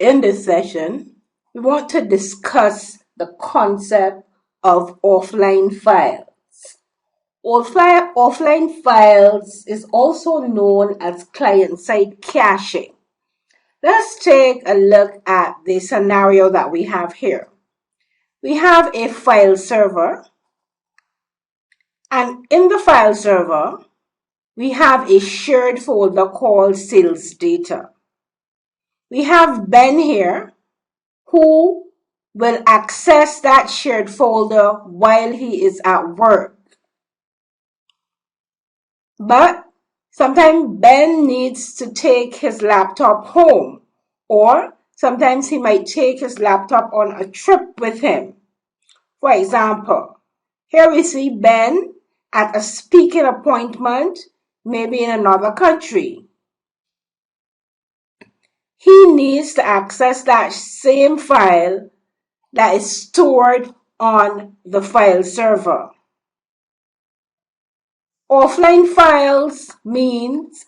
In this session, we want to discuss the concept of offline files. Offline files is also known as client-side caching. Let's take a look at the scenario that we have here. We have a file server, and in the file server, we have a shared folder called sales data. We have Ben here who will access that shared folder while he is at work. But sometimes Ben needs to take his laptop home, or sometimes he might take his laptop on a trip with him. For example, here we see Ben at a speaking appointment, maybe in another country. He needs to access that same file that is stored on the file server. Offline files means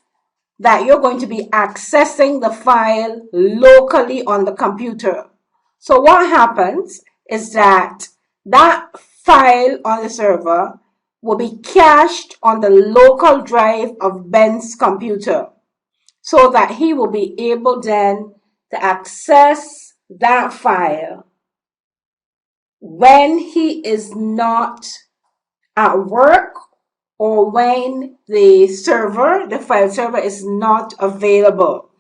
that you're going to be accessing the file locally on the computer. So what happens is that file on the server will be cached on the local drive of Ben's computer, so that he will be able then to access that file when he is not at work, or when the file server is not available.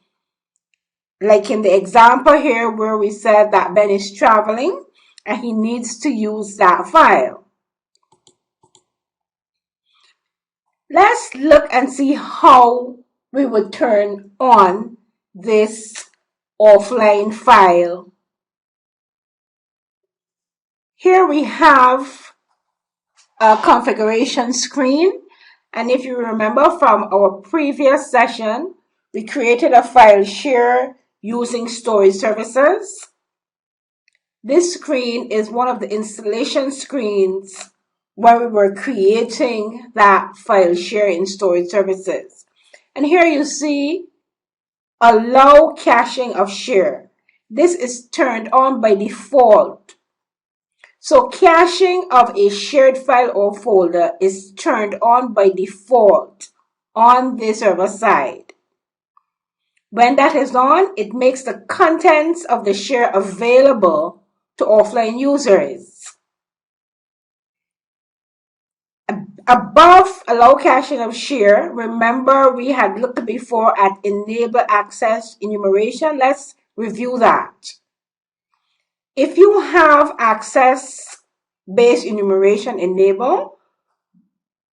Like in the example here where we said that Ben is traveling and he needs to use that file. Let's look and see how we would turn on this offline file. Here we have a configuration screen, and if you remember from our previous session, we created a file share using storage services. This screen is one of the installation screens where we were creating that file share in storage services. And here you see allow caching of share. This is turned on by default. So caching of a shared file or folder is turned on by default on the server side. When that is on, it makes the contents of the share available to offline users. Above allow caching of share, remember we had looked before at enable access enumeration. Let's review that. If you have access-based enumeration enabled,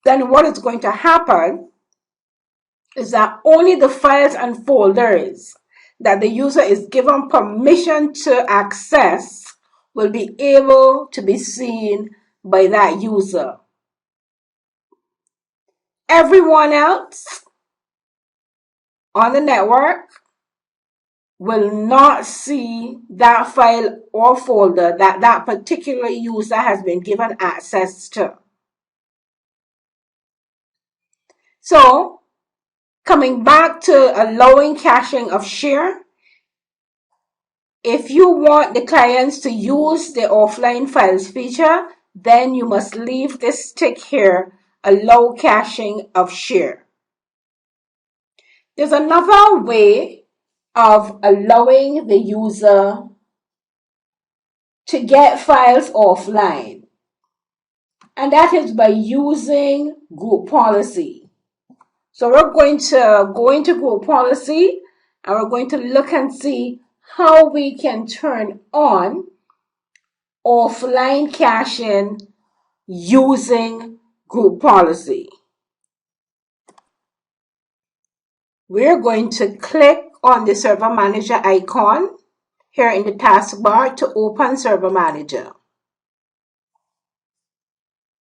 then what is going to happen is that only the files and folders that the user is given permission to access will be able to be seen by that user. Everyone else on the network will not see that file or folder that that particular user has been given access to. So, coming back to allowing caching of share, if you want the clients to use the offline files feature, then you must leave this tick here, allow caching of share. There's another way of allowing the user to get files offline, and that is by using group policy. So we're going to go into group policy and we're going to look and see how we can turn on offline caching using group policy. We're going to click on the Server Manager icon here in the taskbar to open Server Manager.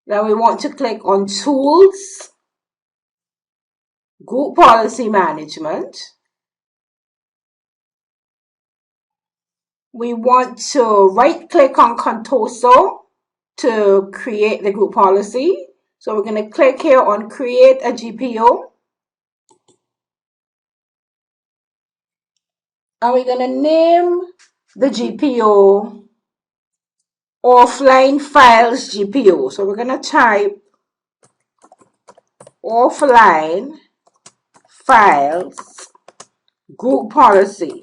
Now we want to click on Tools, Group Policy Management. We want to right-click on Contoso to create the group policy. So we're going to click here on Create a GPO. and we're going to name the GPO offline files GPO. So we're going to type offline files group policy.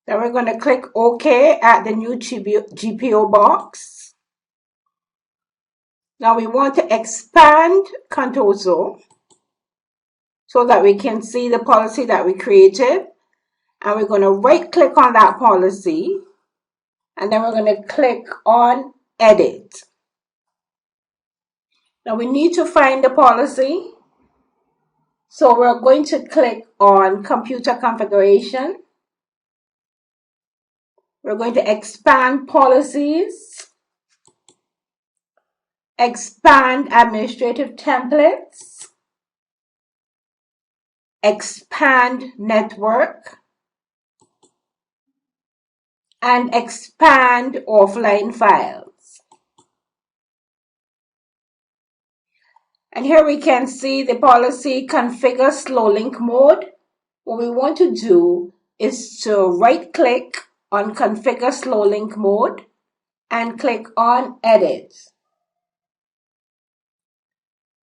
Then we're going to click OK at the new GPO box. Now we want to expand Contoso so that we can see the policy that we created. And we're going to right click on that policy, and then we're going to click on Edit. Now we need to find the policy. So we're going to click on Computer Configuration. We're going to expand Policies, expand Administrative Templates, expand Network, and expand Offline Files. And here we can see the policy Configure Slow Link Mode. What we want to do is to right click on Configure Slow Link Mode and click on Edit.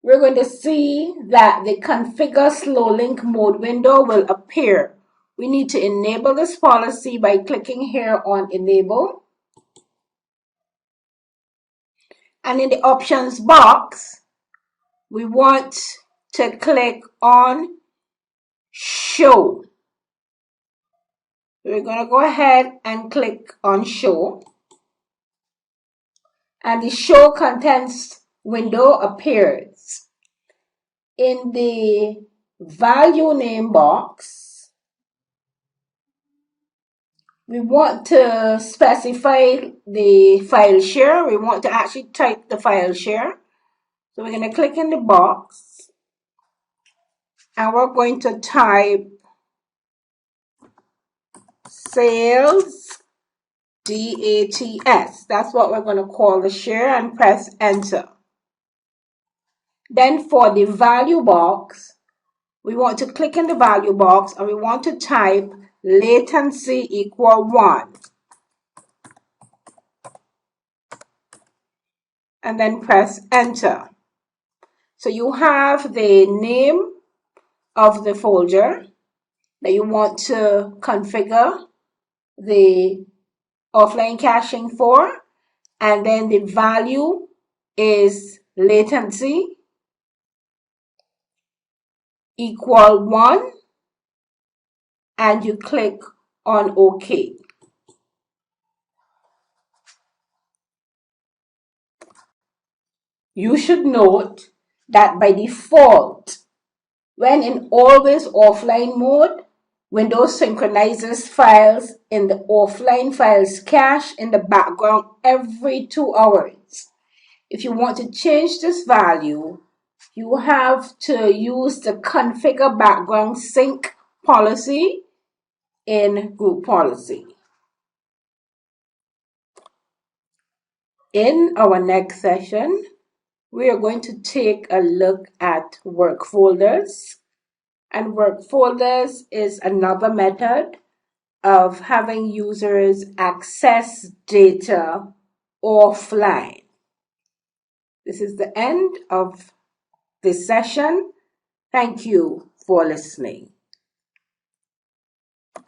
We're going to see that the Configure Slow Link Mode window will appear. We need to enable this policy by clicking here on Enable. And in the options box, we want to click on Show. We're going to go ahead and click on Show. And the Show Contents window appears. In the Value Name box, we want to specify the file share. We want to actually type the file share. So we're going to click in the box and we're going to type sales DATS. That's what we're going to call the share, and press enter. Then for the value box, we want to click in the value box and we want to type latency equal 1. And then press enter. So you have the name of the folder that you want to configure the offline caching for, and then the value is latency equal 1, and you click on OK. You should note that by default, when in always offline mode, Windows synchronizes files in the offline files cache in the background every 2 hours. If you want to change this value, you have to use the Configure Background Sync policy in Group Policy. In our next session, we are going to take a look at work folders. And work folders is another method of having users access data offline. This is the end of this session. Thank you for listening.